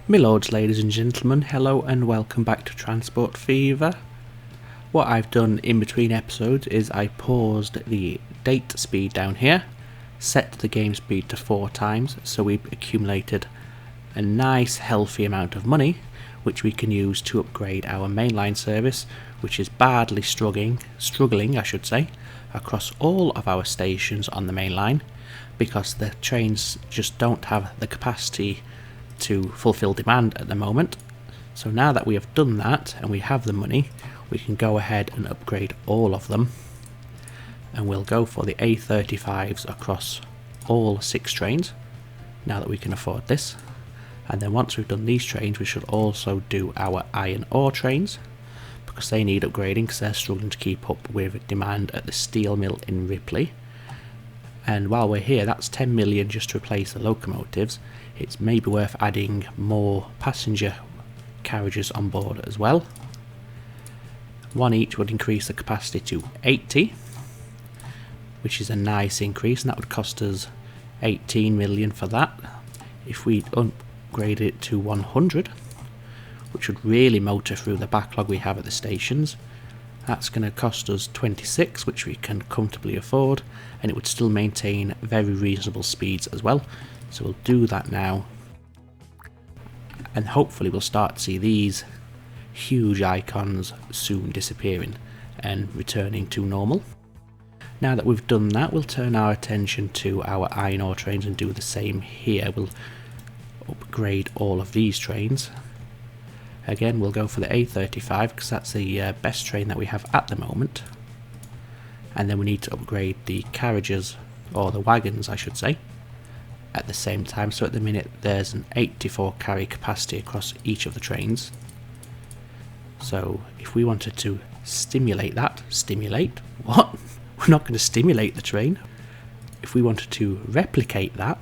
My lords, ladies and gentlemen, hello and welcome back to Transport Fever. What I've done in between episodes is I paused the date speed down here, set the game speed to 4 times, so we've accumulated a nice healthy amount of money which we can use to upgrade our mainline service, which is badly struggling across all of our stations on the mainline because the trains just don't have the capacity to fulfill demand at the moment. So now that we have done that and we have the money, we can go ahead and upgrade all of them, and we'll go for the A35s across all 6 trains now that we can afford this. And then once we've done these trains, we should also do our iron ore trains because they need upgrading because they're struggling to keep up with demand at the steel mill in Ripley. And while we're here, that's 10 million just to replace the locomotives. It's maybe worth adding more passenger carriages on board as well. 1 each would increase the capacity to 80, which is a nice increase, and that would cost us 18 million for that. If we upgrade it to 100, which would really motor through the backlog we have at the stations, that's going to cost us 26, which we can comfortably afford, and it would still maintain very reasonable speeds as well. So we'll do that now, and hopefully we'll start to see these huge icons soon disappearing and returning to normal. Now that we've done that, we'll turn our attention to our iron ore trains and do the same here. We'll upgrade all of these trains. Again, we'll go for the A35 because that's the best train that we have at the moment. And then we need to upgrade the carriages, or the wagons I should say, at the same time. So at the minute there's an 84 carry capacity across each of the trains. So if we wanted to stimulate what? We're not going to stimulate the train. If we wanted to replicate that,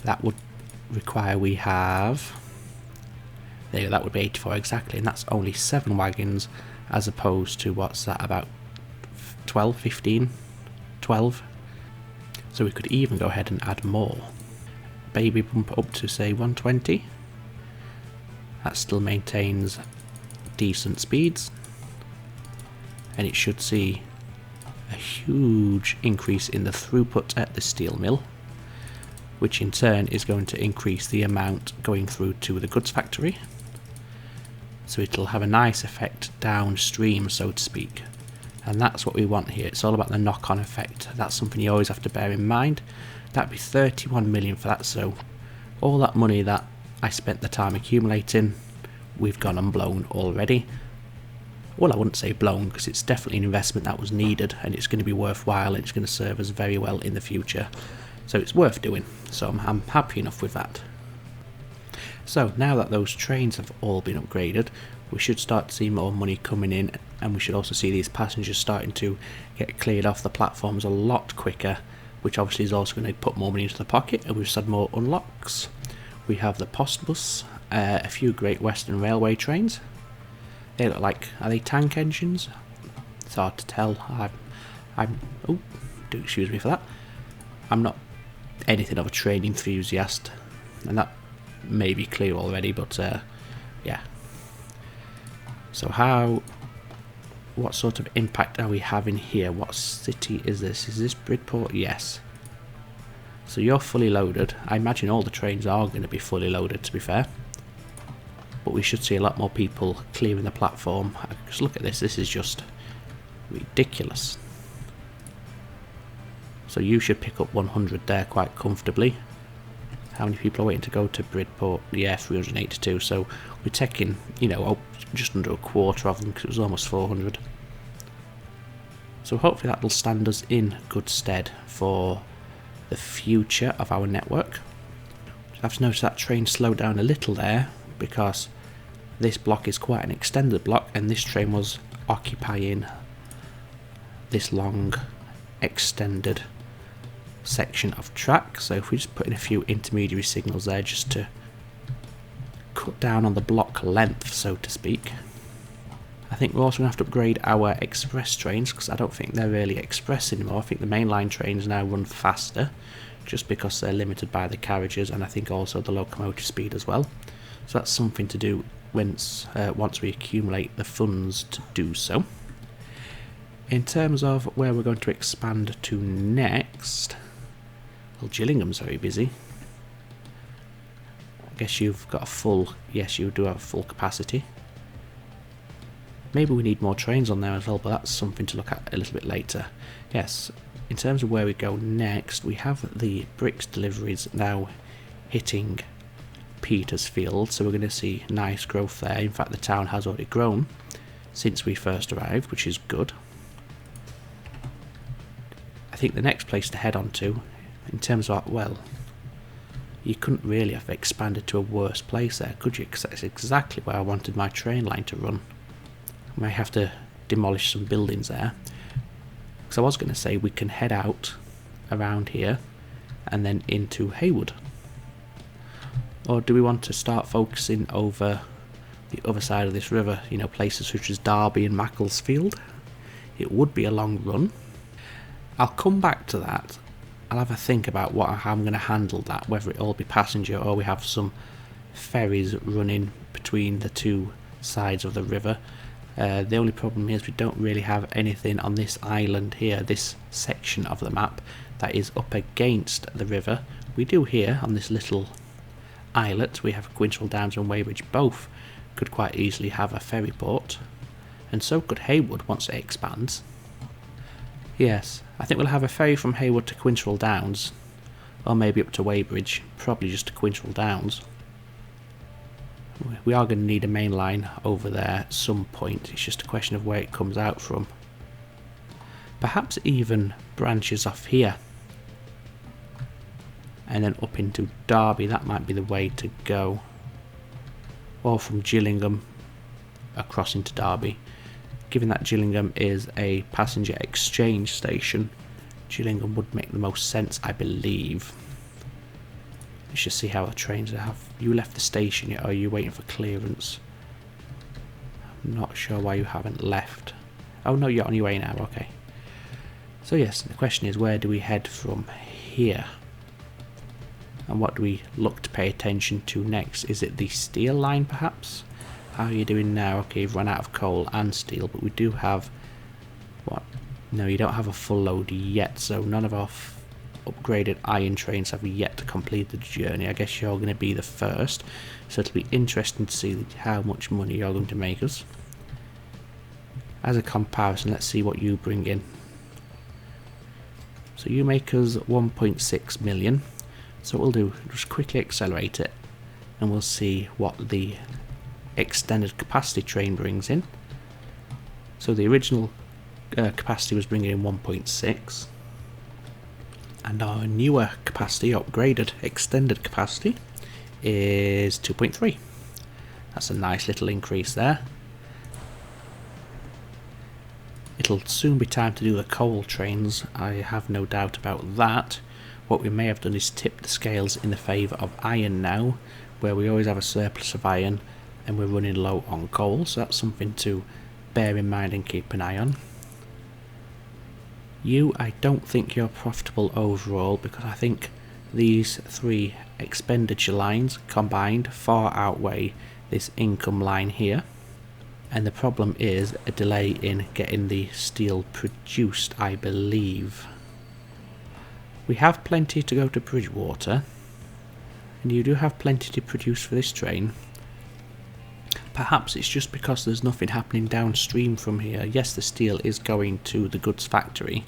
that would require we have... There, that would be 84 exactly, and that's only 7 wagons as opposed to, what's that, about 12, 15, 12. So we could even go ahead and add more. Maybe bump up to say 120. That still maintains decent speeds, and it should see a huge increase in the throughput at the steel mill, which in turn is going to increase the amount going through to the goods factory. So it'll have a nice effect downstream, so to speak. And that's what we want here. It's all about the knock-on effect. That's something you always have to bear in mind. That'd be 31 million for that, so all that money that I spent the time accumulating, we've gone and blown already. Well, I wouldn't say blown, because it's definitely an investment that was needed, and it's going to be worthwhile, and it's going to serve us very well in the future. So it's worth doing, so I'm happy enough with that. So now that those trains have all been upgraded, we should start to see more money coming in, and we should also see these passengers starting to get cleared off the platforms a lot quicker, which obviously is also going to put more money into the pocket, and we've just had more unlocks. We have the Postbus, a few Great Western Railway trains. They look like, are they tank engines? It's hard to tell. Oh, do excuse me for that. I'm not anything of a train enthusiast, and that may be clear already, but yeah. So what sort of impact are we having here? What city is this? Is this Bridport? Yes. So you're fully loaded. I imagine all the trains are going to be fully loaded, to be fair. But we should see a lot more people clearing the platform. Just look at this. This is just ridiculous. So you should pick up 100 there quite comfortably. How many people are waiting to go to Bridport? Yeah, 382. So we're taking, just under a quarter of them because it was almost 400. So hopefully that will stand us in good stead for the future of our network. I've noticed that train slowed down a little there because this block is quite an extended block, and this train was occupying this long extended section of track. So if we just put in a few intermediary signals there just to cut down on the block length, so to speak. I think we're also going to have to upgrade our express trains because I don't think they're really express anymore. I think the mainline trains now run faster just because they're limited by the carriages, and I think also the locomotive speed as well. So that's something to do once we accumulate the funds to do so. In terms of where we're going to expand to next, well, Gillingham's very busy. I guess you've got a full, yes, you do have full capacity. Maybe we need more trains on there as well, but that's something to look at a little bit later. Yes, in terms of where we go next, we have the bricks deliveries now hitting Petersfield, so we're going to see nice growth there. In fact, the town has already grown since we first arrived, which is good. I think the next place to head on to, in terms of, well, you couldn't really have expanded to a worse place there, could you? Because that's exactly where I wanted my train line to run. I may have to demolish some buildings there. Because I was going to say we can head out around here and then into Haywood. Or do we want to start focusing over the other side of this river, you know, places such as Derby and Macclesfield? It would be a long run. I'll come back to that. I'll have a think about how I'm going to handle that, whether it all be passenger or we have some ferries running between the two sides of the river. The only problem is we don't really have anything on this island here, this section of the map that is up against the river. We do here on this little islet, we have Quinchell Downs and Weybridge both could quite easily have a ferry port, and so could Haywood once it expands. Yes, I think we'll have a ferry from Haywood to Quinchell Downs, or maybe up to Weybridge, probably just to Quinchell Downs. We are going to need a main line over there at some point, it's just a question of where it comes out from. Perhaps even branches off here, and then up into Derby, that might be the way to go. Or from Gillingham across into Derby. Given that Gillingham is a passenger exchange station, Gillingham would make the most sense, I believe. Let's just see how the trains have. You left the station yet, or are you waiting for clearance? I'm not sure why you haven't left. Oh no, you're on your way now, okay. So yes, the question is, where do we head from here? And what do we look to pay attention to next? Is it the steel line perhaps? How are you doing now? Okay, you've run out of coal and steel, but we do have... what? No, you don't have a full load yet, so none of our upgraded iron trains have yet completed the journey. I guess you're going to be the first, so it'll be interesting to see how much money you're going to make us. As a comparison, let's see what you bring in. So you make us 1.6 million. So what we'll do, just quickly accelerate it, and we'll see what the extended capacity train brings in. So the original capacity was bringing in 1.6, and our newer capacity, upgraded extended capacity, is 2.3. That's a nice little increase there. It'll soon be time to do the coal trains, I have no doubt about that. What we may have done is tip the scales in the favour of iron now, where we always have a surplus of iron and we're running low on coal, so that's something to bear in mind and keep an eye on. You, I don't think you're profitable overall, because I think these three expenditure lines combined far outweigh this income line here, and the problem is a delay in getting the steel produced, I believe. We have plenty to go to Bridgewater, and you do have plenty to produce for this train. Perhaps it's just because there's nothing happening downstream from here. Yes, the steel is going to the goods factory,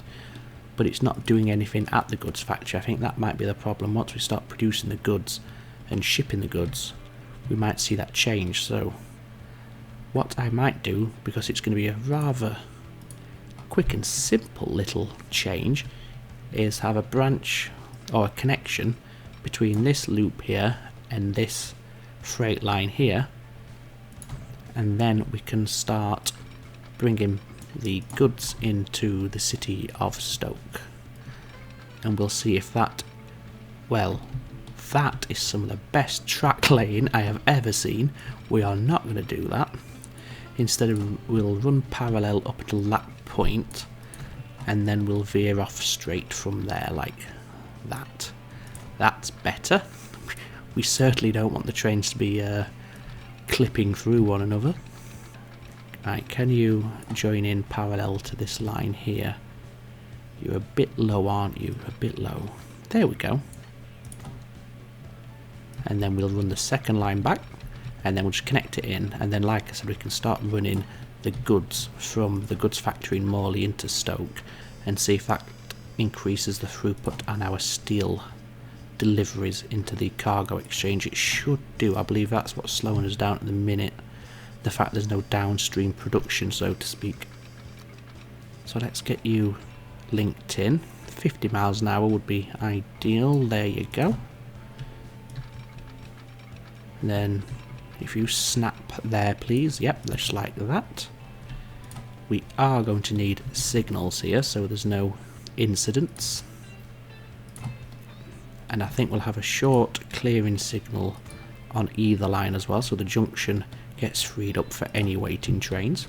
but it's not doing anything at the goods factory. I think that might be the problem. Once we start producing the goods and shipping the goods, we might see that change. So what I might do, because it's going to be a rather quick and simple little change, is have a branch or a connection between this loop here and this freight line here, and then we can start bringing the goods into the city of Stoke, and we'll see if that, well, that is some of the best track laying I have ever seen. We are not going to do that. Instead we'll run parallel up until that point, and then we'll veer off straight from there like that. That's better. We certainly don't want the trains to be clipping through one another. Right, can you join in parallel to this line here? You're a bit low, aren't you? A bit low. There we go. And then we'll run the second line back, and then we'll just connect it in, and then like I said, we can start running the goods from the goods factory in Morley into Stoke and see if that increases the throughput on our steel deliveries into the cargo exchange. It should do. I believe that's what's slowing us down at the minute, the fact there's no downstream production, so to speak. So let's get you linked in. 50 miles an hour would be ideal. There you go. And then if you snap there please, yep, just like that. We are going to need signals here so there's no incidents, and I think we'll have a short clearing signal on either line as well, so the junction gets freed up for any waiting trains.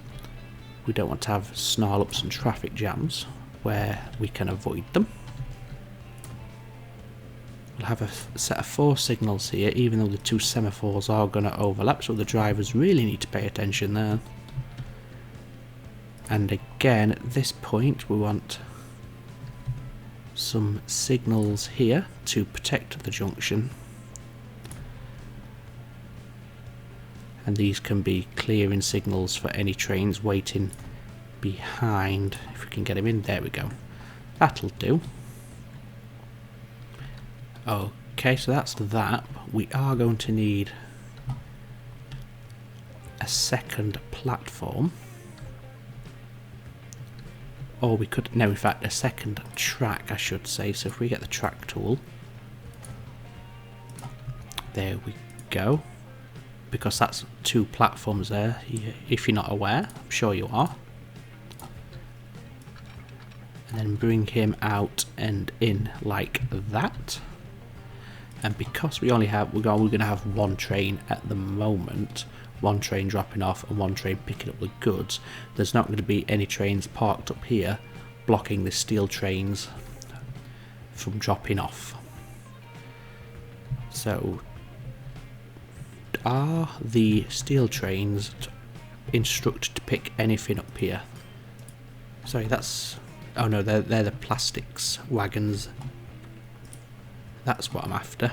We don't want to have snarl-ups and traffic jams where we can avoid them. We'll have a set of 4 signals here, even though the 2 semaphores are going to overlap, so the drivers really need to pay attention there. And again, at this point we want some signals here to protect the junction, and these can be clearing signals for any trains waiting behind. If we can get them in, there we go, that'll do. Okay, so that's that. We are going to need a second platform, or we could, no, in fact a second track I should say. So if we get the track tool, there we go, because that's 2 platforms there, if you're not aware. I'm sure you are. And then bring him out and in like that. And because we only have, we're going to have 1 train at the moment, 1 train dropping off and 1 train picking up the goods, there's not going to be any trains parked up here blocking the steel trains from dropping off. So are the steel trains instructed to pick anything up here? Sorry, that's, oh no, they're the plastics wagons. That's what I'm after.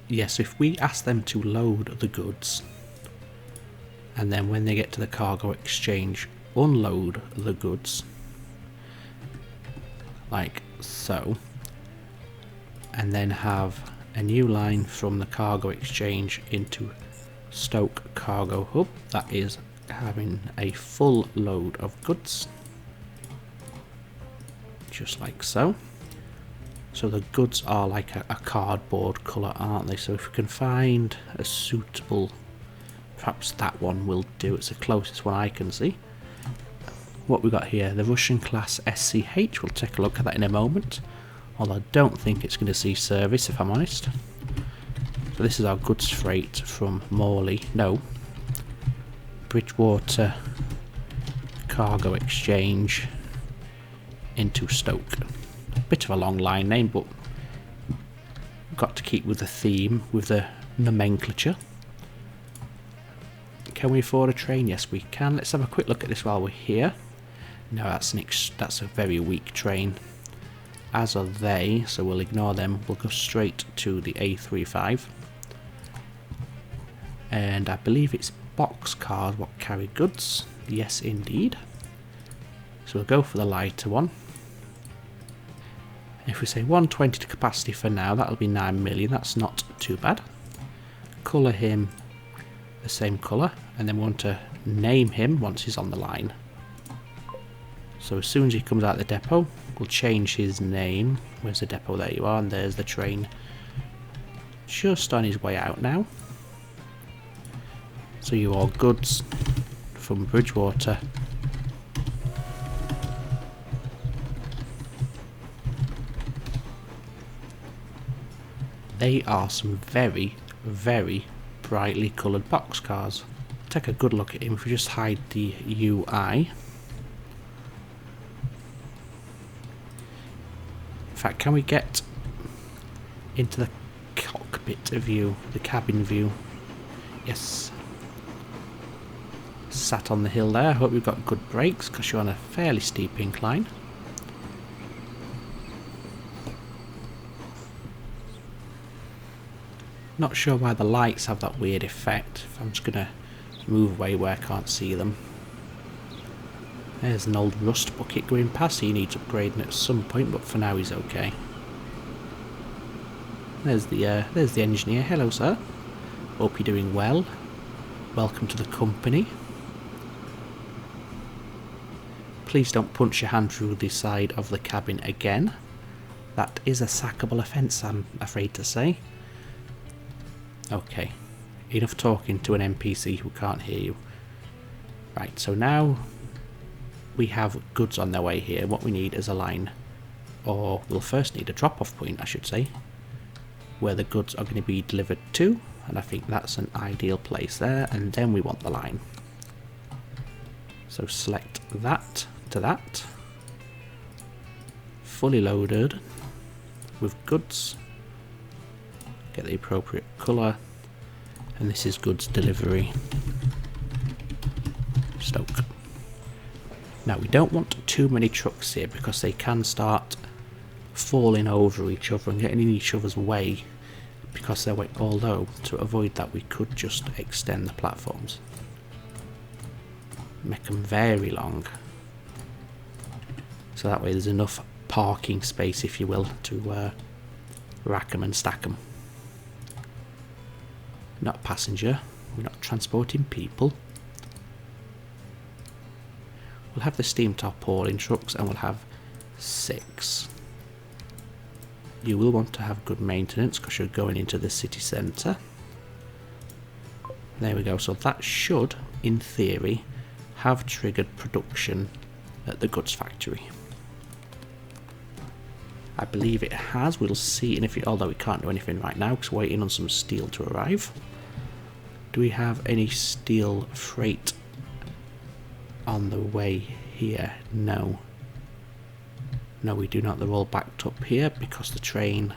Yes, if we ask them to load the goods, and then when they get to the cargo exchange, unload the goods, like so, and then have a new line from the cargo exchange into Stoke Cargo Hub, that is having a full load of goods. Just like so. So the goods are like a cardboard colour, aren't they? So if we can find a suitable, perhaps that one will do, it's the closest one I can see. What we got here, the Russian class SCH, we'll take a look at that in a moment, although I don't think it's going to see service if I'm honest. So this is our goods freight from Morley, no, Bridgewater Cargo Exchange into Stoke. Bit of a long line name, but got to keep with the theme, with the nomenclature. Can we afford a train? Yes, we can. Let's have a quick look at this while we're here. No, that's a very weak train, as are they, so we'll ignore them. We'll go straight to the A35. And I believe it's box cars what carry goods. Yes, indeed. So we'll go for the lighter one. If we say 120 to capacity for now, that'll be 9 million, that's not too bad. Colour him the same colour, and then we want to name him once he's on the line. So as soon as he comes out of the depot, we'll change his name. Where's the depot? There you are, and there's the train just on his way out now. So you are goods from Bridgewater They are some very, very brightly coloured boxcars. Take a good look at him. If we just hide the UI, fact, can we get into the cockpit view, the cabin view? Yes. Sat on the hill there. I hope you've got good brakes because you're on a fairly steep incline. Not sure why the lights have that weird effect. If I'm just going to move away where I can't see them. There's an old rust bucket going past. He needs upgrading at some point, but for now he's okay. There's the engineer. Hello, sir. Hope you're doing well. Welcome to the company. Please don't punch your hand through the side of the cabin again. That is a sackable offence, I'm afraid to say. Okay, enough talking to an NPC who can't hear you. Right, so now we have goods on their way here. What we need is a line, or we'll first need a drop-off point, I should say, where the goods are going to be delivered to, and I think that's an ideal place there, and then we want the line. So select that to that, fully loaded with goods. Get the appropriate colour, and this is goods delivery. Stoke. Now we don't want too many trucks here because they can start falling over each other and getting in each other's way because they're weight. Although to avoid that we could just extend the platforms, make them very long, so that way there's enough parking space, if you will, to rack them and stack them. Not passenger, we're not transporting people. We'll have the steam top hauling trucks and we'll have 6. You will want to have good maintenance because you're going into the city centre. There we go, so that should, in theory, have triggered production at the goods factory. I believe it has. We'll see in a few, although we can't do anything right now because we're waiting on some steel to arrive. Do we have any steel freight on the way here? No. No, we do not. They're all backed up here because the train...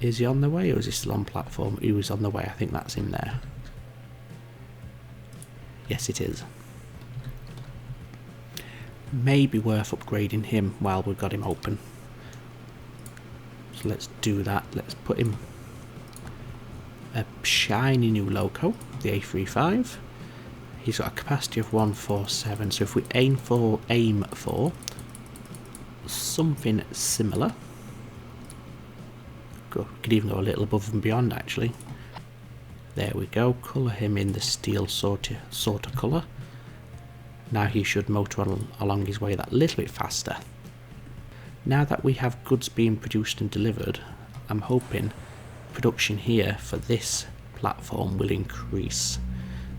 Is he on the way or is he still on platform? He was on the way. I think that's him there. Yes, it is. Maybe worth upgrading him while we've got him open. So let's do that. Let's put him a shiny new loco, the A35. He's got a capacity of 147, so if we aim for something similar, could even go a little above and beyond actually. There we go, colour him in the steel sort of colour. Now he should motor along his way that little bit faster. Now that we have goods being produced and delivered, I'm hoping production here for this platform will increase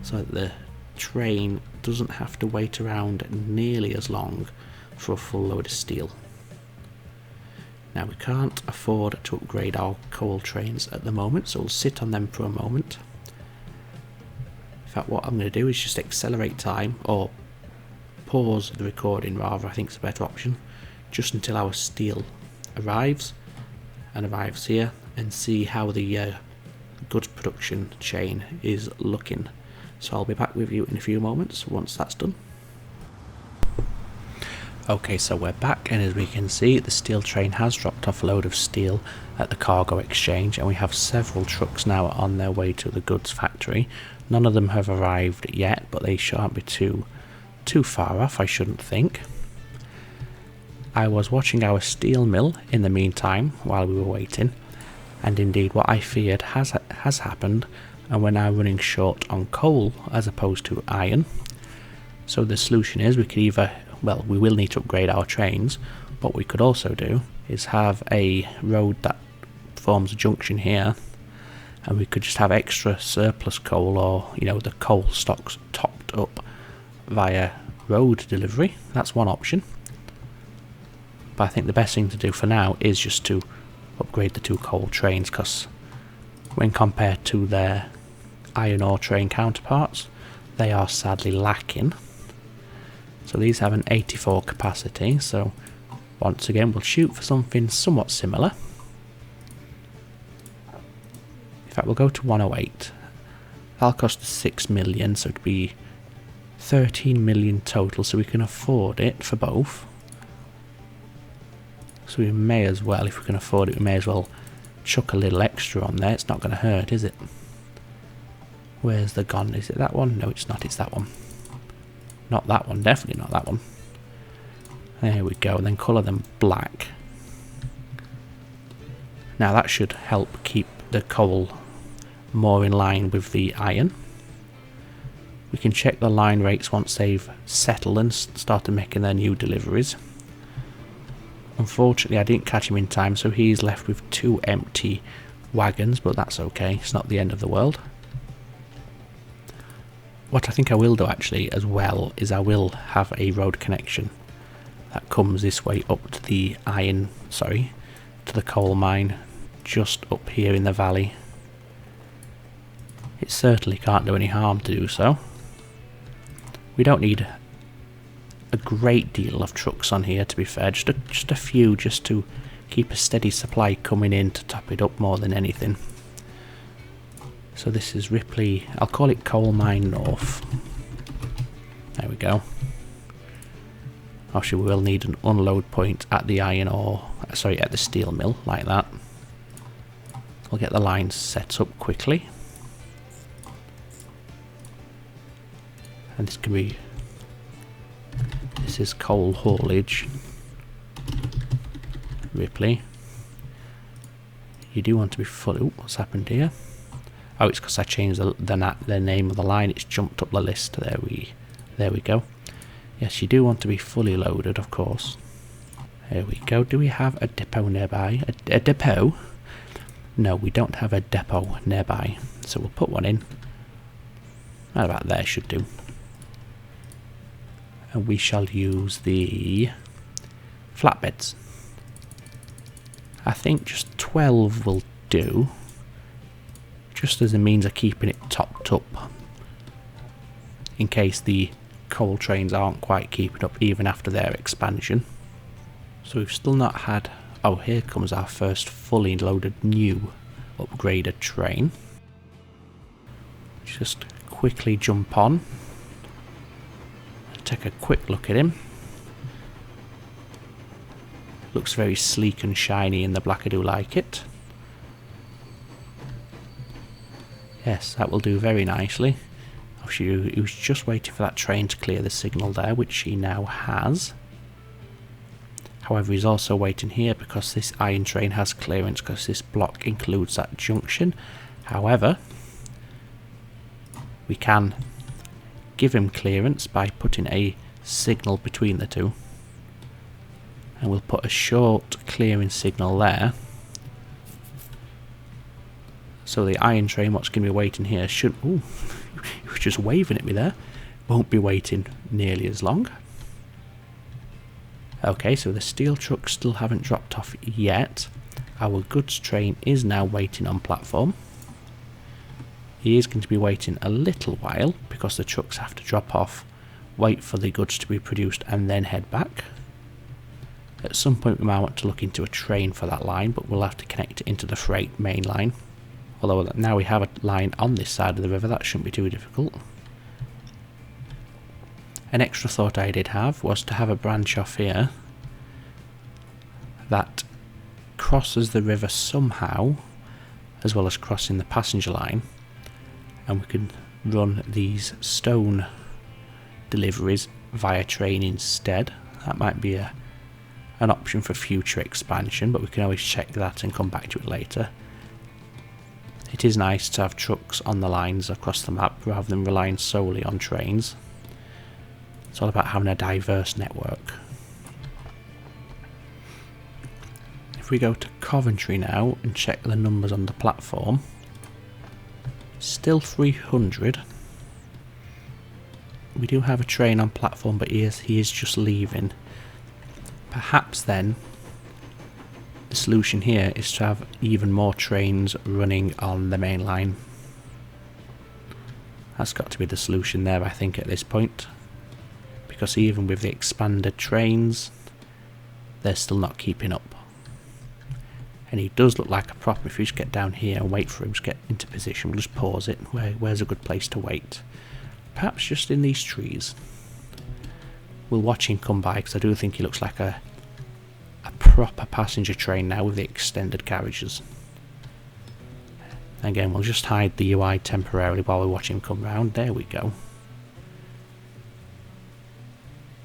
so that the train doesn't have to wait around nearly as long for a full load of steel. Now we can't afford to upgrade our coal trains at the moment, so we'll sit on them for a moment. In fact, what I'm going to do is just accelerate time, or pause the recording rather, I think is a better option, just until our steel arrives here, and see how the goods production chain is looking. So I'll be back with you in a few moments once that's done. Okay, so we're back, and as we can see, the steel train has dropped off a load of steel at the cargo exchange, and we have several trucks now on their way to the goods factory. None of them have arrived yet, but they shan't be too far off, I shouldn't think. I was watching our steel mill in the meantime while we were waiting, and indeed what I feared has happened, and we're now running short on coal as opposed to iron. So the solution is we could either, well, we will need to upgrade our trains, but what we could also do is have a road that forms a junction here, and we could just have extra surplus coal, or the coal stocks topped up via road delivery. That's one option. But I think the best thing to do for now is just to upgrade the 2 coal trains, because when compared to their iron ore train counterparts, they are sadly lacking. So these have an 84 capacity, so Once again, we'll shoot for something somewhat similar. In fact, we'll go to 108. That'll cost us 6 million, so it'd be 13 million total, so we can afford it for both. So we may as well, if we can afford it, we may as well chuck a little extra on there. It's not going to hurt, is it? Where's the gun? Is it that one? No, it's not. It's that one. Not that one. Definitely not that one. There we go. And then colour them black. Now that should help keep the coal more in line with the iron. We can check the line rates once they've settled and started making their new deliveries. Unfortunately, I didn't catch him in time, so he's left with 2 empty wagons, but that's okay. It's not the end of the world. What I think I will do actually as well is I will have a road connection that comes this way up to the to the coal mine just up here in the valley. It certainly can't do any harm to do so. We don't need a great deal of trucks on here, to be fair, just a few, just to keep a steady supply coming in to top it up more than anything. So this is Ripley, I'll call it Coal Mine North. There we go. Actually, we will need an unload point at the iron ore, sorry, at the steel mill, like that. We'll get the lines set up quickly. And this can be, this is coal haulage. Ripley. You do want to be full. Ooh, what's happened here? Oh, it's because I changed the name of the line. It's jumped up the list. There we go. Yes, you do want to be fully loaded, of course. There we go. Do we have a depot nearby? A depot? No, we don't have a depot nearby. So we'll put one in. Right about there should do. And we shall use the flatbeds. I think just 12 will do. Just as a means of keeping it topped up. In case the coal trains aren't quite keeping up even after their expansion. So we've still not had... Oh, here comes our first fully loaded new upgraded train. Just quickly jump on. Take a quick look at him. Looks very sleek and shiny in the black. I do like it. Yes, that will do very nicely. He was just waiting for that train to clear the signal there, which he now has. However, he's also waiting here because this iron train has clearance because this block includes that junction. However, we can give him clearance by putting a signal between the two. And we'll put a short clearing signal there. So the iron train, what's going to be waiting here, should... Ooh, he was just waving at me there. Won't be waiting nearly as long. Okay, so the steel trucks still haven't dropped off yet. Our goods train is now waiting on platform. He is going to be waiting a little while because the trucks have to drop off, wait for the goods to be produced and then head back. At some point we might want to look into a train for that line, but we'll have to connect it into the freight main line. Although now we have a line on this side of the river, that shouldn't be too difficult. An extra thought I did have was to have a branch off here that crosses the river somehow, as well as crossing the passenger line, and we can run these stone deliveries via train instead. That might be an option for future expansion, but we can always check that and come back to it later. It is nice to have trucks on the lines across the map rather than relying solely on trains. It's all about having a diverse network. If we go to Coventry now and check the numbers on the platform, still 300. We do have a train on platform, but he is just leaving. Perhaps then the solution here is to have even more trains running on the main line. That's got to be the solution there, I think, at this point. Because even with the expanded trains, they're still not keeping up. And he does look like a problem. If we just get down here and wait for him to get into position, we'll just pause it. Where's a good place to wait? Perhaps just in these trees. We'll watch him come by, because I do think he looks like a proper passenger train now with the extended carriages. Again, we'll just hide the UI temporarily while we watch him come round. There we go.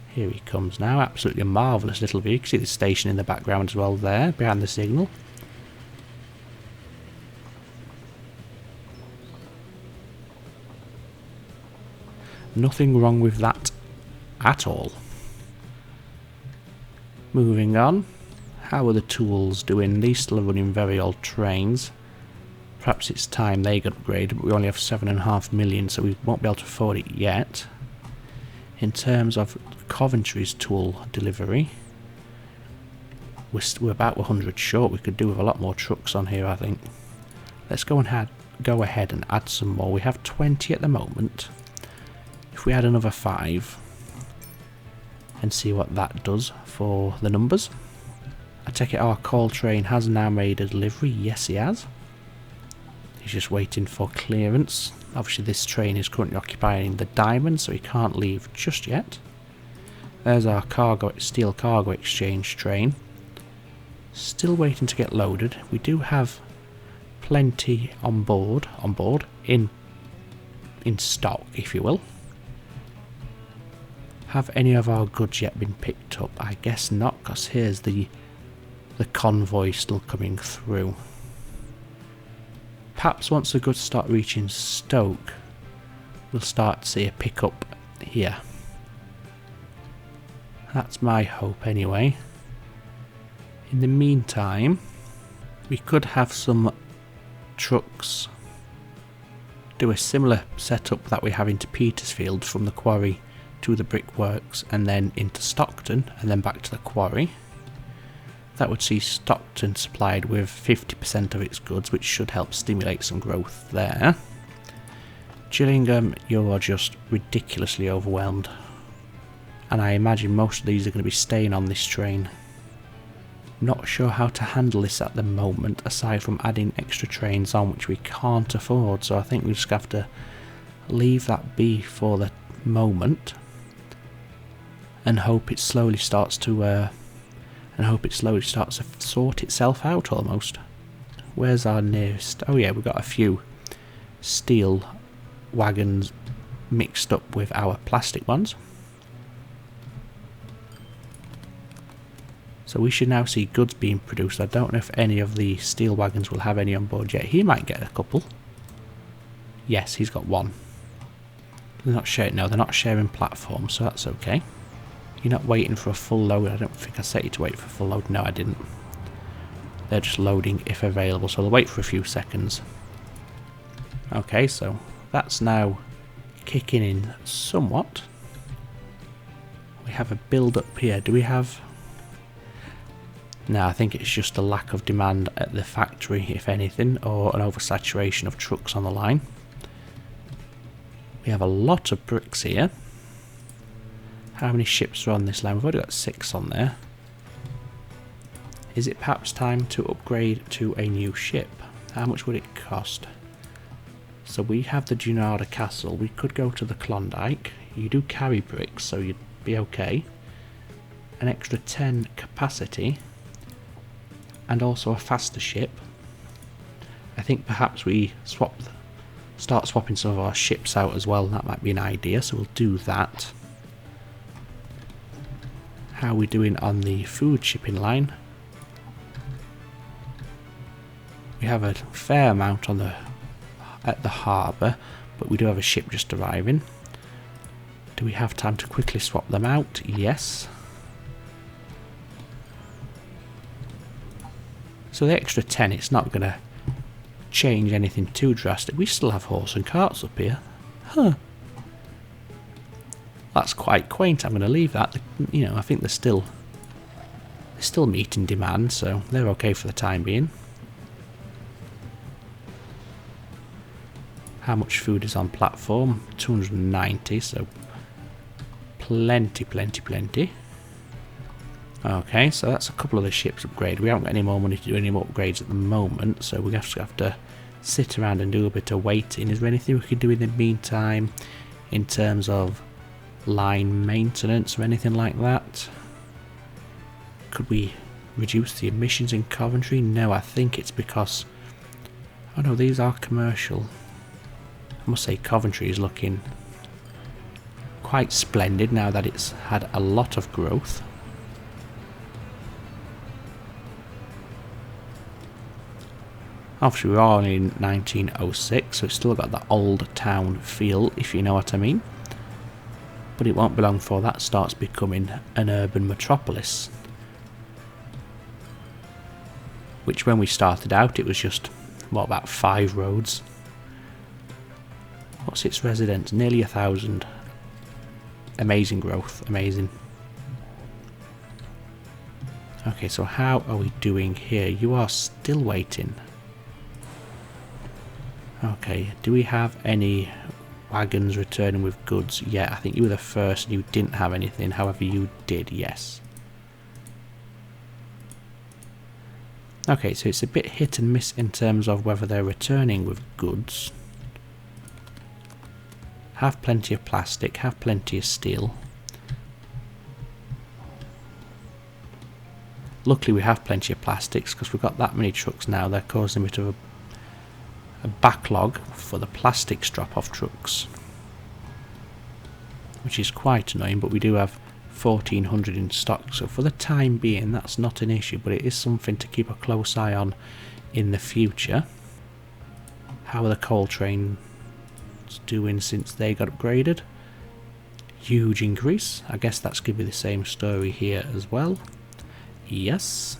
Here he comes now. Absolutely a marvellous little view. You can see the station in the background as well there, behind the signal. Nothing wrong with that at all. Moving on. How are the tools doing? These still are running very old trains. Perhaps it's time they get upgraded, but we only have 7.5 million, so we won't be able to afford it yet. In terms of Coventry's tool delivery, we're about 100 short. We could do with a lot more trucks on here, I think. Let's go ahead and add some more. We have 20 at the moment. If we add another 5 and see what that does for the numbers. I take it our call train has now made a delivery. Yes, he has. He's just waiting for clearance. Obviously this train is currently occupying the diamond, so he can't leave just yet. There's our steel cargo exchange train. Still waiting to get loaded. We do have plenty on board in stock, if you will. Have any of our goods yet been picked up? I guess not, because here's the convoy still coming through. Perhaps once the goods start reaching Stoke, we'll start to see a pickup here. That's my hope anyway. In the meantime, we could have some trucks do a similar setup that we have into Petersfield, from the quarry to the brickworks and then into Stockton and then back to the quarry. That would see Stockton supplied with 50% of its goods, which should help stimulate some growth there. Gillingham, you're just ridiculously overwhelmed. And I imagine most of these are going to be staying on this train. Not sure how to handle this at the moment, aside from adding extra trains on, which we can't afford. So I think we just have to leave that be for the moment. And hope it slowly starts to sort itself out almost. Where's our nearest? Oh yeah, we've got a few steel wagons mixed up with our plastic ones. So we should now see goods being produced. I don't know if any of the steel wagons will have any on board yet. He might get a couple. Yes, he's got one. They're not sharing. No, they're not sharing platforms, so that's okay. You're not waiting for a full load. I don't think I set you to wait for a full load. No, I didn't. They're just loading if available, so they'll wait for a few seconds. Okay, so that's now kicking in somewhat. We have a build up here. Do we have... No, I think it's just a lack of demand at the factory, if anything, or an oversaturation of trucks on the line. We have a lot of bricks here. How many ships are on this line? We've already got 6 on there. Is it perhaps time to upgrade to a new ship? How much would it cost? So we have the Junarda Castle. We could go to the Klondike. You do carry bricks, so you'd be okay. An extra 10 capacity. And also a faster ship. I think perhaps we start swapping some of our ships out as well. That might be an idea, so we'll do that. How are we doing on the food shipping line? We have a fair amount at the harbour, but we do have a ship just arriving. Do we have time to quickly swap them out? Yes. So the extra 10, it's not going to change anything too drastic. We still have horse and carts up here. Huh. That's quite quaint. I'm going to leave that. You know, I think they're still meeting demand, so they're okay for the time being. How much food is on platform? 290, so plenty. Okay, so that's a couple of the ships upgraded. We haven't got any more money to do any more upgrades at the moment, so we have to sit around and do a bit of waiting. Is there anything we can do in the meantime in terms of line maintenance or anything like that? Could we reduce the emissions in Coventry? No, I think it's because... oh no, these are commercial. I must say Coventry is looking quite splendid now that it's had a lot of growth. Obviously we are only in 1906, so it's still got that old town feel, if you know what I mean. But it won't be long before that starts becoming an urban metropolis. Which when we started out it was just, what, about 5 roads. What's its residents? Nearly 1,000. Amazing growth, amazing. Okay, so how are we doing here? You are still waiting. Okay, do we have any wagons returning with goods? Yeah, I think you were the first and you didn't have anything. However, you did, yes. Okay, so it's a bit hit and miss in terms of whether they're returning with goods. Have plenty of plastic, have plenty of steel. Luckily we have plenty of plastics because we've got that many trucks now. They're causing a bit of a backlog for the plastics drop-off trucks, which is quite annoying, but we do have 1,400 in stock, so for the time being that's not an issue, but it is something to keep a close eye on in the future. How are the coal trains doing since they got upgraded? Huge increase. I guess that's going to be the same story here as well. Yes.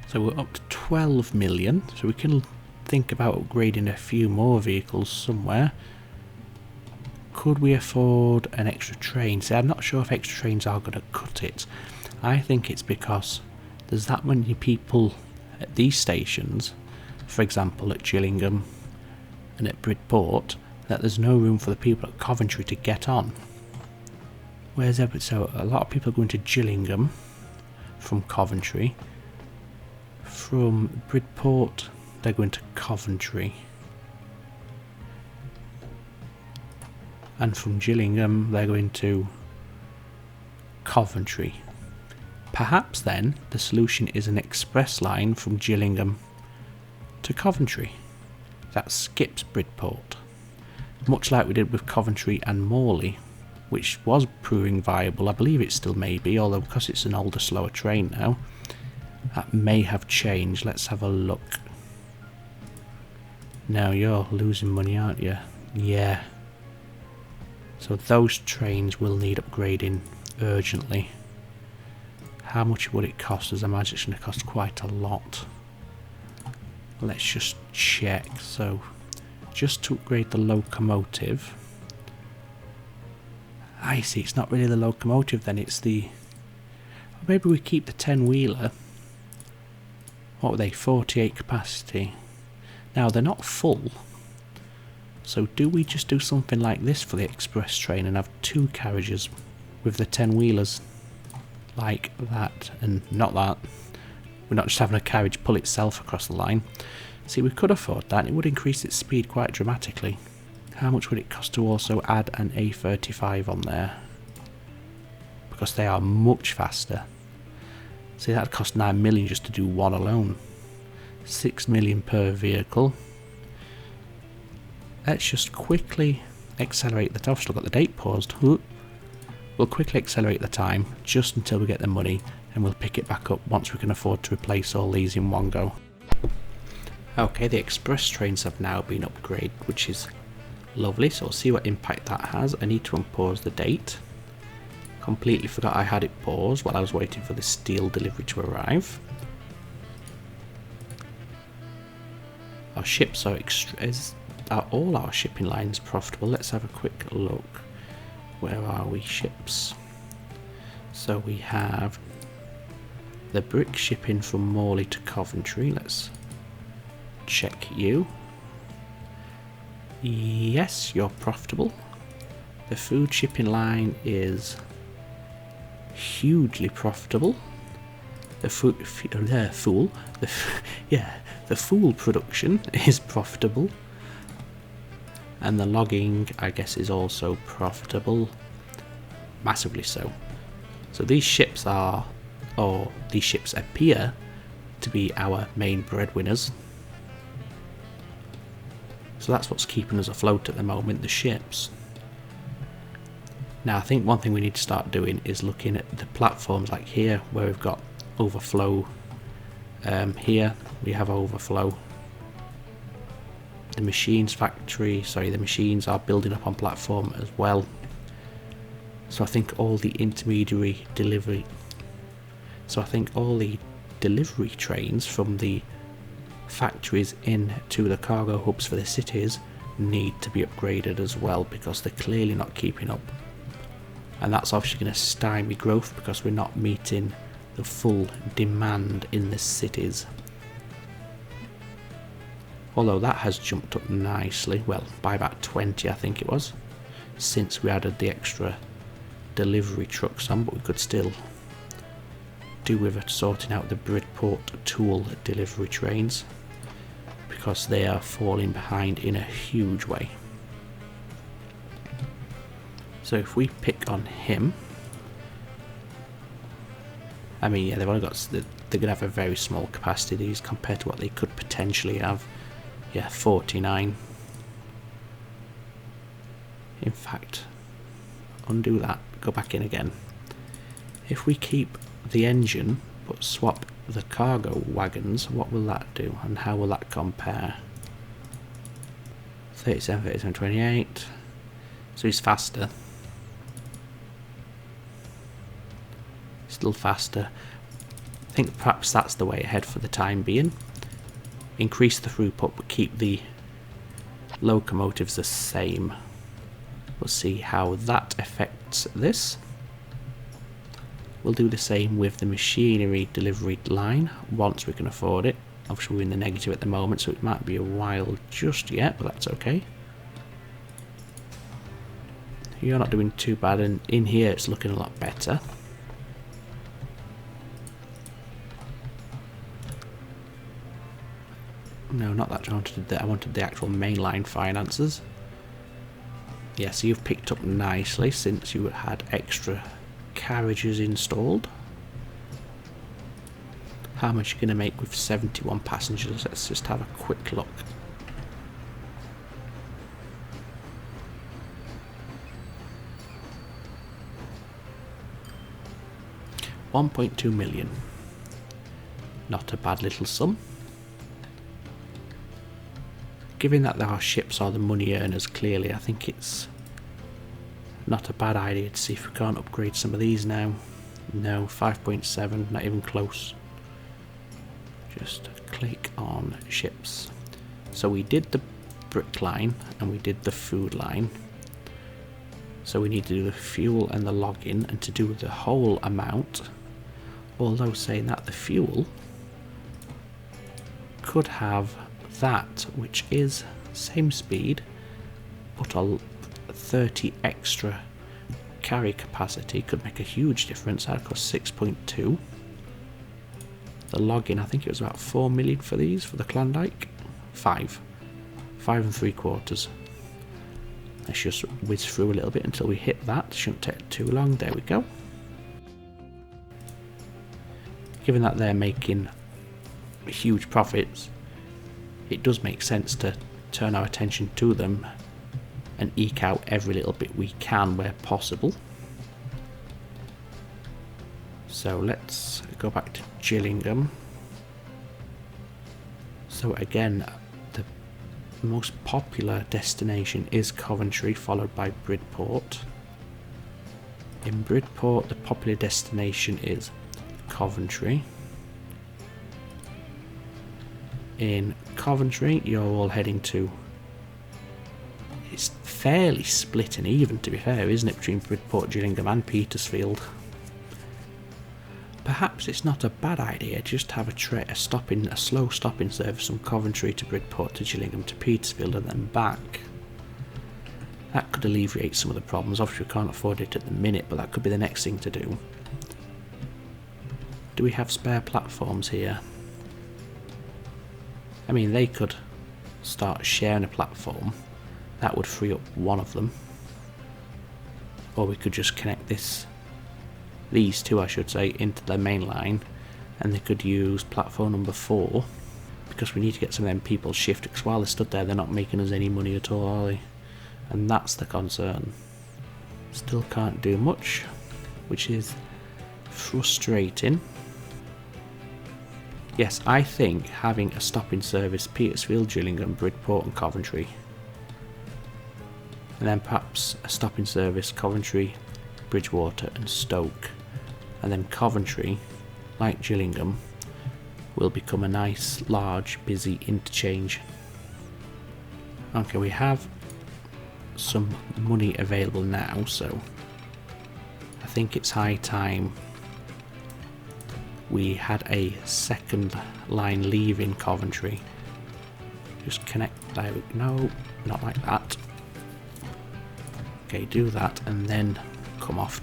So we're up to 12 million, so we can think about upgrading a few more vehicles somewhere. Could we afford an extra train? See, I'm not sure if extra trains are going to cut it. I think it's because there's that many people at these stations, for example at Gillingham and at Bridport, that there's no room for the people at Coventry to get on. Where's every... so a lot of people are going to Gillingham from Coventry. From Bridport they're going to Coventry. And from Gillingham they're going to Coventry. Perhaps then the solution is an express line from Gillingham to Coventry that skips Bridport, much like we did with Coventry and Morley, which was proving viable. I believe it still may be, although because it's an older, slower train now, that may have changed. Let's have a look. Now you're losing money, aren't you? Yeah. So those trains will need upgrading urgently. How much would it cost us? I imagine it's going to cost quite a lot. Let's just check. So just to upgrade the locomotive. I see, it's not really the locomotive then, it's the... maybe we keep the 10-wheeler. What were they? 48 capacity. Now they're not full. So do we just do something like this for the express train and have 2 carriages with the 10-wheelers like that and not that? We're not just having a carriage pull itself across the line. See, we could afford that. It would increase its speed quite dramatically. How much would it cost to also add an A35 on there? Because they are much faster. See, that cost 9 million just to do one alone. 6 million per vehicle. Let's just quickly accelerate the... I've still got the date paused. We'll quickly accelerate the time just until we get the money, and we'll pick it back up once we can afford to replace all these in one go. Okay, the express trains have now been upgraded, which is lovely, so we'll see what impact that has. I need to unpause the date. Completely forgot I had it paused while I was waiting for the steel delivery to arrive. Our ships are are all our shipping lines profitable? Let's have a quick look. Where are we? Ships. So we have the brick shipping from Morley to Coventry. Let's check you. Yes, you're profitable. The food shipping line is hugely profitable. The fool production is profitable, and the logging, I guess, is also profitable, massively so. So these ships are, or these ships appear to be our main breadwinners. So that's what's keeping us afloat at the moment, the ships. Now I think one thing we need to start doing is looking at the platforms, like here where we've got overflow. Here we have overflow. The machines factory, sorry, the machines are building up on platform as well. So I think all the intermediary delivery, trains from the factories into the cargo hubs for the cities need to be upgraded as well, because they're clearly not keeping up. And that's obviously going to stymie growth because we're not meeting the full demand in the cities. Although that has jumped up nicely, well, by about 20 I think it was, since we added the extra delivery trucks on, but we could still do with sorting out the Bridport tool delivery trains, because they are falling behind in a huge way. So if we pick on him, I mean, yeah, they've only got, they're going to have a very small capacity, these, compared to what they could potentially have. Yeah, 49. In fact, undo that, go back in again. If we keep the engine but swap the cargo wagons, what will that do, and how will that compare? 37, 37, 28. So he's faster. Still faster. I think perhaps that's the way ahead for the time being. Increase the throughput but keep the locomotives the same. We'll see how that affects this. We'll do the same with the machinery delivery line once we can afford it. Obviously we're in the negative at the moment, so it might be a while just yet, but that's okay. You're not doing too bad, and in here it's looking a lot better. No, not that. I wanted the actual mainline finances. Yeah, so you've picked up nicely since you had extra carriages installed. How much are you going to make with 71 passengers? Let's just have a quick look. £1.2 million. Not a bad little sum. Given that our ships are the money earners, clearly, I think it's not a bad idea to see if we can't upgrade some of these now. No, 5.7, not even close. Just click on ships. So we did the brick line and we did the food line. So we need to do the fuel and the login, and to do the whole amount, although saying that the fuel could have that, which is same speed but a 30 extra carry capacity, could make a huge difference. That costs 6.2. The login, I think it was about 4 million for these, for the Klondike. 5 3/4. Let's just whiz through a little bit until we hit that. Shouldn't take too long. There we go. Given that they're making huge profits, it does make sense to turn our attention to them and eke out every little bit we can where possible. So let's go back to Gillingham. So again, the most popular destination is Coventry, followed by Bridport. In Bridport, the popular destination is Coventry. In Coventry, you're all heading to, it's fairly split and even, to be fair, isn't it, between Bridport, Gillingham and Petersfield. Perhaps it's not a bad idea just to have a slow stopping service from Coventry to Bridport to Gillingham to Petersfield and then back. That could alleviate some of the problems. Obviously we can't afford it at the minute, but that could be the next thing to do. Do we have spare platforms here? I mean, they could start sharing a platform. That would free up one of them. Or we could just connect these two, I should say, into the main line, and they could use platform number 4, because we need to get some of them people shifted, because while they're stood there, they're not making us any money at all, are they? And that's the concern. Still can't do much, which is frustrating. Yes, I think having a stopping service Petersfield, Gillingham, Bridport and Coventry, and then perhaps a stopping service Coventry, Bridgewater and Stoke, and then Coventry, like Gillingham, will become a nice, large, busy interchange. Okay, we have some money available now, so I think it's high time we had a second line leaving Coventry. Just connect, no, not like that. Okay, do that and then come off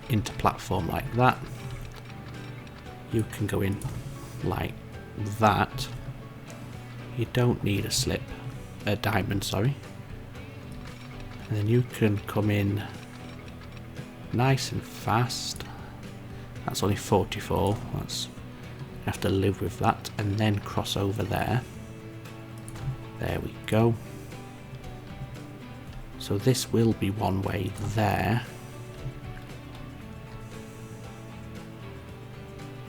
into platform like that. You can go in like that. You don't need a diamond, sorry. And then you can come in nice and fast. That's only 44. That's, you have to live with that, and then cross over there. There we go. So this will be one way there.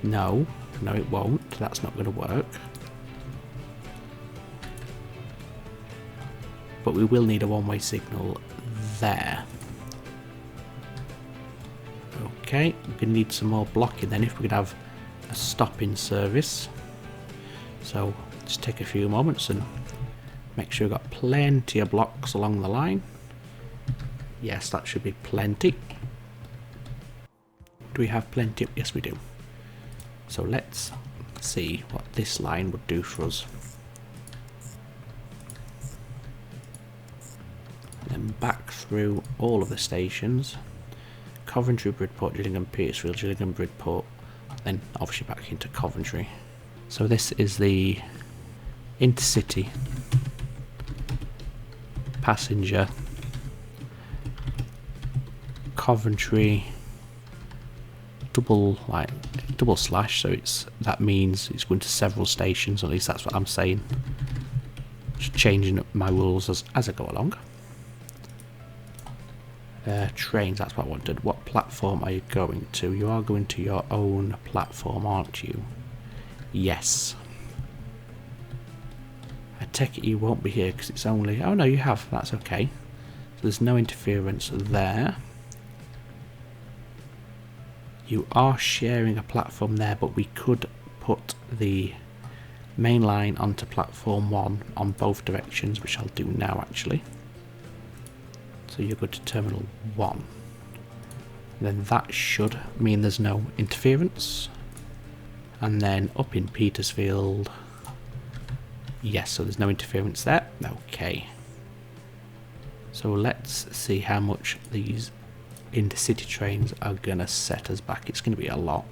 No, it won't. That's not going to work. But we will need a one-way signal there. Okay, we're going to need some more blocking then if we could have a stopping service. So just take a few moments and make sure we've got plenty of blocks along the line. Yes, that should be plenty. Do we have plenty? Yes, we do. So let's see what this line would do for us. And then back through all of the stations. Coventry, Bridport, Gillingham, Petersfield, Gillingham, Bridport, then obviously back into Coventry. So this is the intercity passenger Coventry double slash, so that means it's going to several stations, at least that's what I'm saying. Just changing up my rules as I go along. Trains, that's what I wanted. What platform are you going to? You are going to your own platform, aren't you? Yes. I take it you won't be here because it's only... Oh no, you have. That's okay. So there's no interference there. You are sharing a platform there, but we could put the main line onto platform 1 on both directions, which I'll do now actually. So you go to terminal 1. Then that should mean there's no interference. And then up in Petersfield, yes, so there's no interference there. Okay. So let's see how much these intercity trains are gonna set us back. It's gonna be a lot.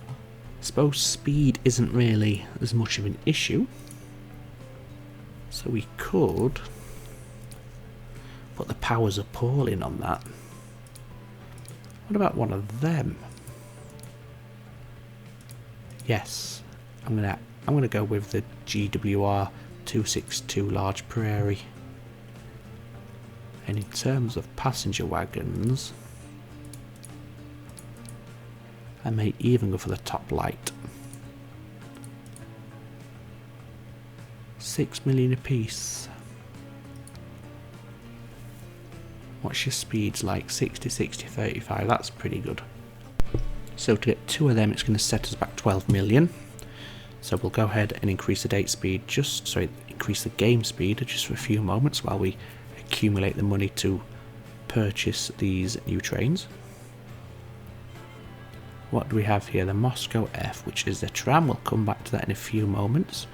I suppose speed isn't really as much of an issue, so we could, but the power's appalling on that. What about one of them? Yes, I'm gonna go with the GWR 262 large prairie. And in terms of passenger wagons, I may even go for the top light. 6 million apiece. What's your speeds like? 60, 60, 35. That's pretty good. So to get 2 of them, it's going to set us back 12 million. So we'll go ahead and increase the increase the game speed just for a few moments while we accumulate the money to purchase these new trains. What do we have here? The Moscow F, which is the tram. We'll come back to that in a few moments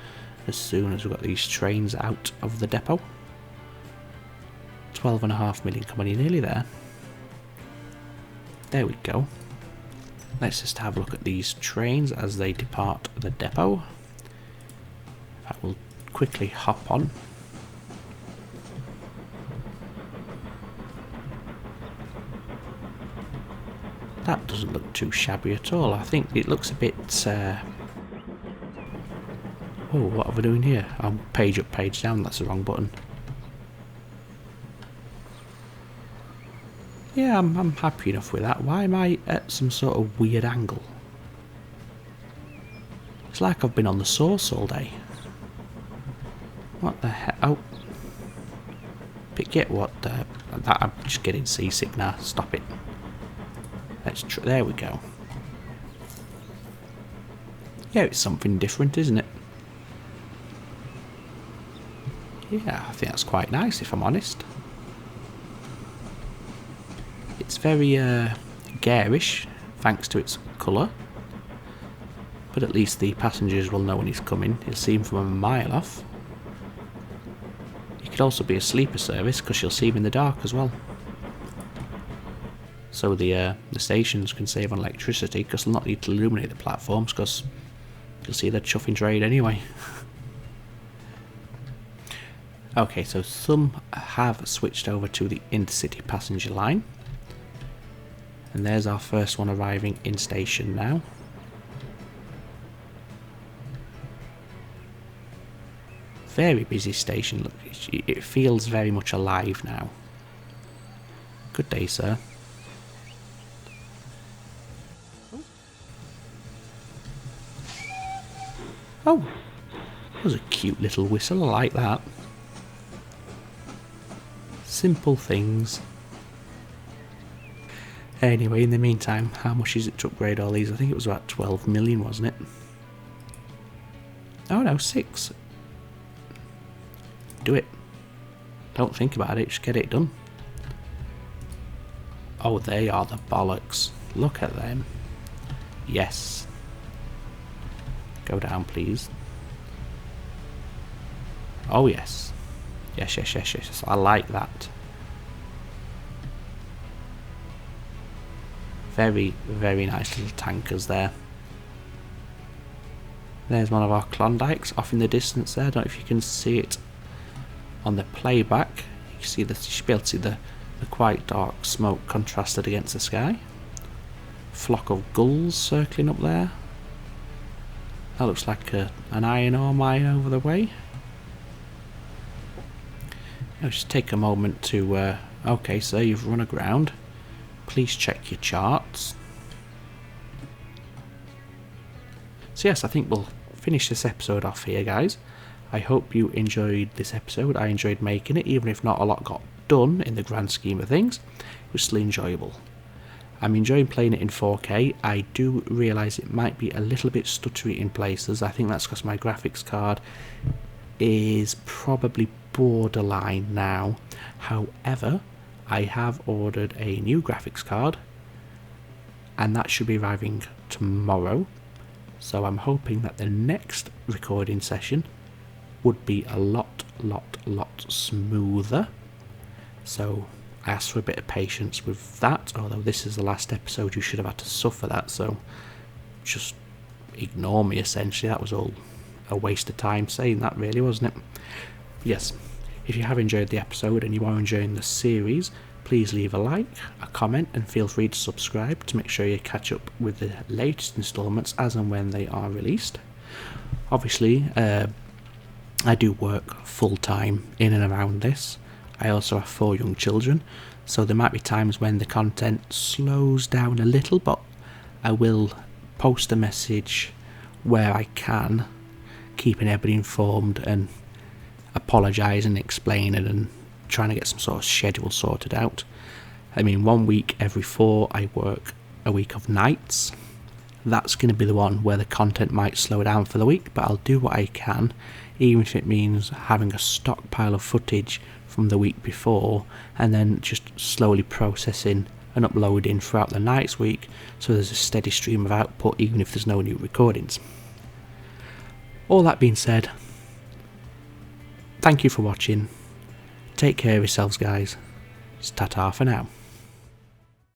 as soon as we've got these trains out of the depot. 12.5 million, come on, you're nearly there. There we go. Let's just have a look at these trains as they depart the depot. I will quickly hop on. That doesn't look too shabby at all. I think it looks a bit... oh, what are we doing here? Oh, page up, page down. That's the wrong button. Yeah, I'm happy enough with that. Why am I at some sort of weird angle? It's like I've been on the sauce all day. What the heck? Oh. But get what the... I'm just getting seasick now. Stop it. There we go. Yeah, it's something different, isn't it? Yeah, I think that's quite nice, if I'm honest. It's very garish, thanks to its colour. But at least the passengers will know when he's coming. You'll see him from a mile off. It could also be a sleeper service, because you'll see him in the dark as well. So the stations can save on electricity, because they'll not need to illuminate the platforms, because you'll see the chuffing trade anyway. Okay, so some have switched over to the intercity passenger line. And there's our first one arriving in station now. Very busy station. Look, it feels very much alive now. Good day, sir. Oh, that was a cute little whistle. I like that. Simple things. Anyway, in the meantime, how much is it to upgrade all these? I think it was about 12 million, wasn't it? Oh no, 6. Do it. Don't think about it, just get it done. Oh, they are the bollocks. Look at them. Yes. Go down, please. Oh, yes. Yes, yes, yes, yes. I like that. Very, very nice little tankers there. There's one of our Klondikes off in the distance there. I don't know if you can see it on the playback. You see you should be able to see the quite dark smoke contrasted against the sky. Flock of gulls circling up there. That looks like an iron ore mine over the way. I'll just take a moment to... okay, sir, you've run aground. Please check your charts. So yes, I think we'll finish this episode off here, guys. I hope you enjoyed this episode. I enjoyed making it, even if not a lot got done in the grand scheme of things. It was still enjoyable. I'm enjoying playing it in 4K. I do realise it might be a little bit stuttery in places. I think that's because my graphics card is probably borderline now. However, I have ordered a new graphics card and that should be arriving tomorrow. So I'm hoping that the next recording session would be a lot smoother. So I ask for a bit of patience with that, although this is the last episode, you should have had to suffer that, so just ignore me essentially. That was all a waste of time saying that, really, wasn't it? Yes, if you have enjoyed the episode and you are enjoying the series, please leave a like, a comment, and feel free to subscribe to make sure you catch up with the latest instalments as and when they are released. Obviously, I do work full-time in and around this. I also have 4 young children, so there might be times when the content slows down a little, but I will post a message where I can, keeping everybody informed and apologising, explaining and trying to get some sort of schedule sorted out. I mean, 1 week every 4 I work a week of nights. That's going to be the one where the content might slow down for the week, but I'll do what I can, even if it means having a stockpile of footage from the week before and then just slowly processing and uploading throughout the night's week, so there's a steady stream of output even if there's no new recordings. All that being said, thank you for watching. Take care of yourselves, guys. It's ta-ta for now.